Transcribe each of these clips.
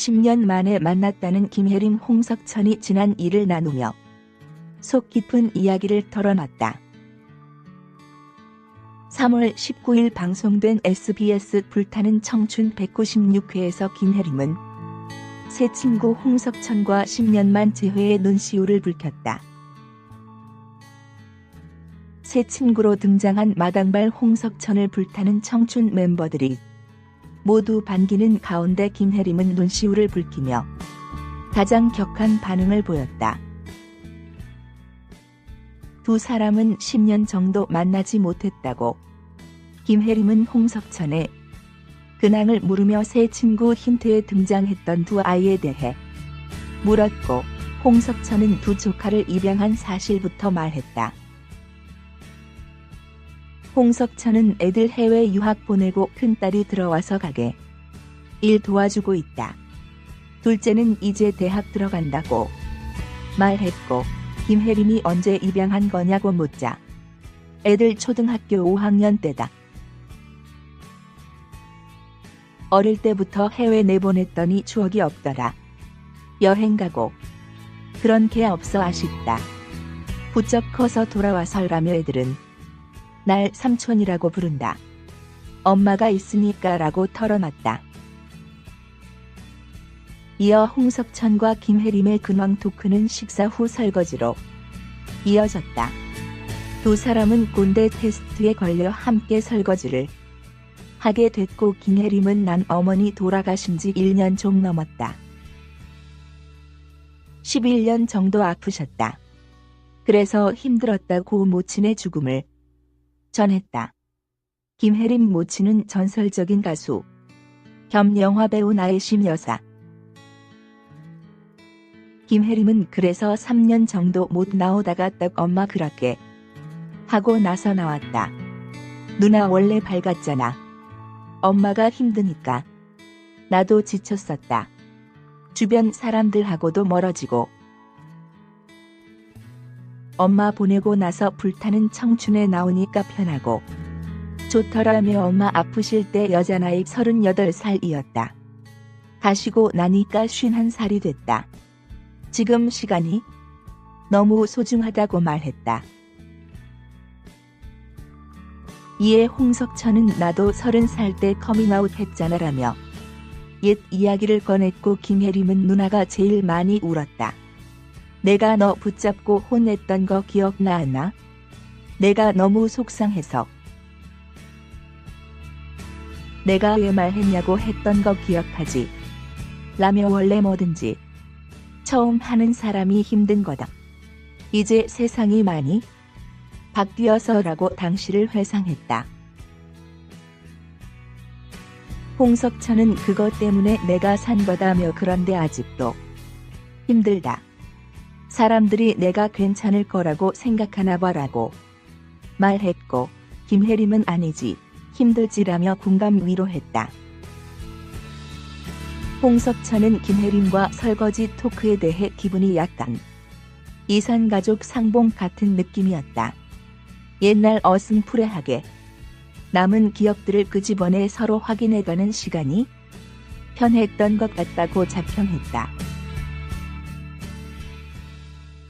10년 만에 만났다는 김혜림 홍석천이 지난 일을 나누며 속 깊은 이야기를 털어놨다. 3월 19일 방송된 SBS 불타는 청춘 196회에서 김혜림은 새 친구 홍석천과 10년만 재회의 눈시울을 붉혔다. 새 친구로 등장한 마당발 홍석천을 불타는 청춘 멤버들이 모두 반기는 가운데 김혜림은 눈시울을 붉히며 가장 격한 반응을 보였다. 두 사람은 10년 정도 만나지 못했다고 김혜림은 홍석천의 근황을 물으며 새 친구 힌트에 등장했던 두 아이에 대해 물었고, 홍석천은 두 조카를 입양한 사실부터 말했다. 홍석천은 애들 해외 유학 보내고 큰딸이 들어와서 가게 일 도와주고 있다. 둘째는 이제 대학 들어간다고 말했고, 김혜림이 언제 입양한 거냐고 묻자 애들 초등학교 5학년 때다. 어릴 때부터 해외 내보냈더니 추억이 없더라. 여행 가고 그런 게 없어 아쉽다. 부쩍 커서 돌아와서라며 애들은 날 삼촌이라고 부른다. 엄마가 있으니까 라고 털어놨다. 이어 홍석천과 김혜림의 근황 토크는 식사 후 설거지로 이어졌다. 두 사람은 꼰대 테스트에 걸려 함께 설거지를 하게 됐고, 김혜림은 난 어머니 돌아가신 지 1년 좀 넘었다. 11년 정도 아프셨다. 그래서 힘들었다고 모친의 죽음을 전했다. 김혜림 모친은 전설적인 가수 겸 영화배우 나혜심 여사. 김혜림은 그래서 3년 정도 못 나오다가 딱 엄마 그렇게 하고 나서 나왔다. 누나 원래 밝았잖아. 엄마가 힘드니까 나도 지쳤었다. 주변 사람들하고도 멀어지고 엄마 보내고 나서 불타는 청춘에 나오니까 편하고 좋더라며. 엄마 아프실 때 여자 나이 38살이었다. 가시고 나니까 51살이 됐다. 지금 시간이 너무 소중하다고 말했다. 이에 홍석천은 나도 30살 때 커밍아웃 했잖아라며 옛 이야기를 꺼냈고, 김혜림은 누나가 제일 많이 울었다. 내가 너 붙잡고 혼냈던 거 기억나나? 내가 너무 속상해서 내가 왜 말했냐고 했던 거 기억하지? 라며 원래 뭐든지 처음 하는 사람이 힘든 거다. 이제 세상이 많이 바뀌어서라고 당시를 회상했다. 홍석천은 그것 때문에 내가 산 거다며 그런데 아직도 힘들다. 사람들이 내가 괜찮을 거라고 생각하나 봐라고 말했고, 김혜림은 아니지, 힘들지라며 공감 위로했다. 홍석천은 김혜림과 설거지 토크에 대해 기분이 약간 이산가족 상봉 같은 느낌이었다. 옛날 어슴푸레하게 남은 기억들을 끄집어내 서로 확인해가는 시간이 편했던 것 같다고 자평했다.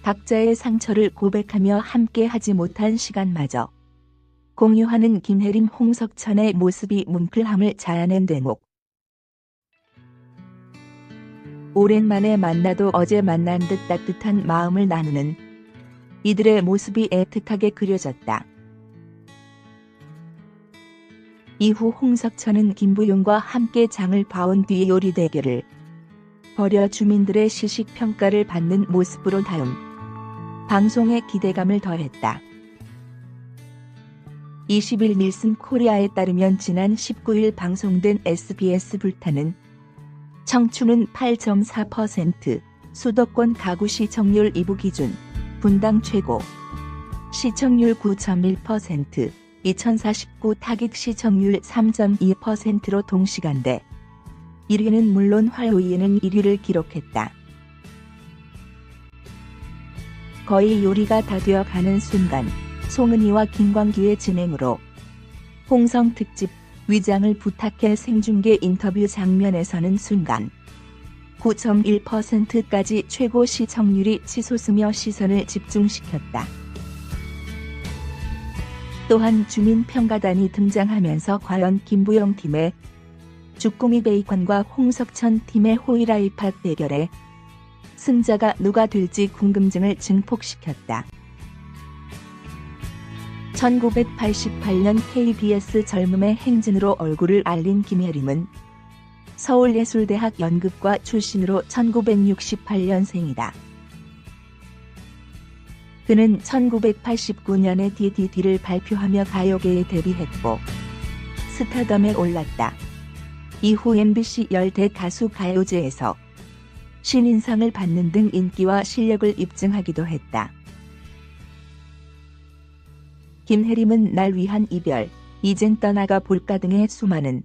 각자의 상처를 고백하며 함께 하지 못한 시간마저 공유하는 김혜림 홍석천의 모습이 뭉클함을 자아낸 대목. 오랜만에 만나도 어제 만난 듯 따뜻한 마음을 나누는 이들의 모습이 애틋하게 그려졌다. 이후 홍석천은 김부용과 함께 장을 봐온 뒤 요리 대결을 벌여 주민들의 시식평가를 받는 모습으로 다음 방송에 기대감을 더했다. 20일 닐슨 코리아에 따르면 지난 19일 방송된 SBS 불타는 청춘은 8.4%, 수도권 가구 시청률 2부 기준 분당 최고, 시청률 9.1%, 2049 타깃 시청률 3.2%로 동시간대 1위는 물론 화요일에는 1위를 기록했다. 거의 요리가 다 되어가는 순간 송은이와 김광규의 진행으로 홍성 특집 위장을 부탁해 생중계 인터뷰 장면에서는 순간 9.1%까지 최고 시청률이 치솟으며 시선을 집중시켰다. 또한 주민평가단이 등장하면서 과연 김부영 팀의 주꾸미 베이컨과 홍석천 팀의 호이라이팍 대결에 승자가 누가 될지 궁금증을 증폭시켰다. 1988년 KBS 젊음의 행진으로 얼굴을 알린 김혜림은 서울예술대학 연극과 출신으로 1968년생이다. 그는 1989년에 DDD를 발표하며 가요계에 데뷔했고 스타덤에 올랐다. 이후 MBC 열대 가수 가요제에서 신인상을 받는 등 인기와 실력을 입증하기도 했다. 김혜림은 날 위한 이별, 이젠 떠나가 볼까 등의 수많은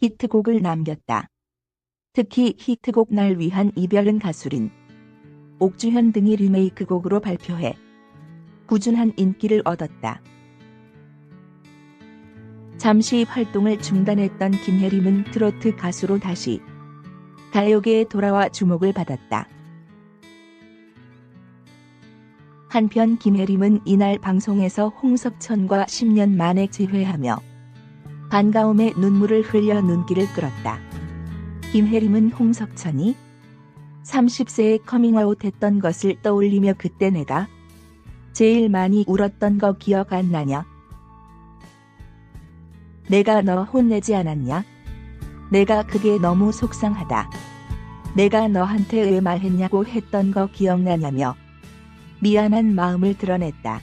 히트곡을 남겼다. 특히 히트곡 날 위한 이별은 가수린 옥주현 등이 리메이크곡으로 발표해 꾸준한 인기를 얻었다. 잠시 활동을 중단했던 김혜림은 트로트 가수로 다시 가요계에 돌아와 주목을 받았다. 한편 김혜림은 이날 방송에서 홍석천과 10년 만에 재회하며 반가움에 눈물을 흘려 눈길을 끌었다. 김혜림은 홍석천이 30세에 커밍아웃 했던 것을 떠올리며 그때 내가 제일 많이 울었던 거 기억 안 나냐? 내가 너 혼내지 않았냐? 내가 그게 너무 속상하다. 내가 너한테 왜 말했냐고 했던 거 기억나냐며 미안한 마음을 드러냈다.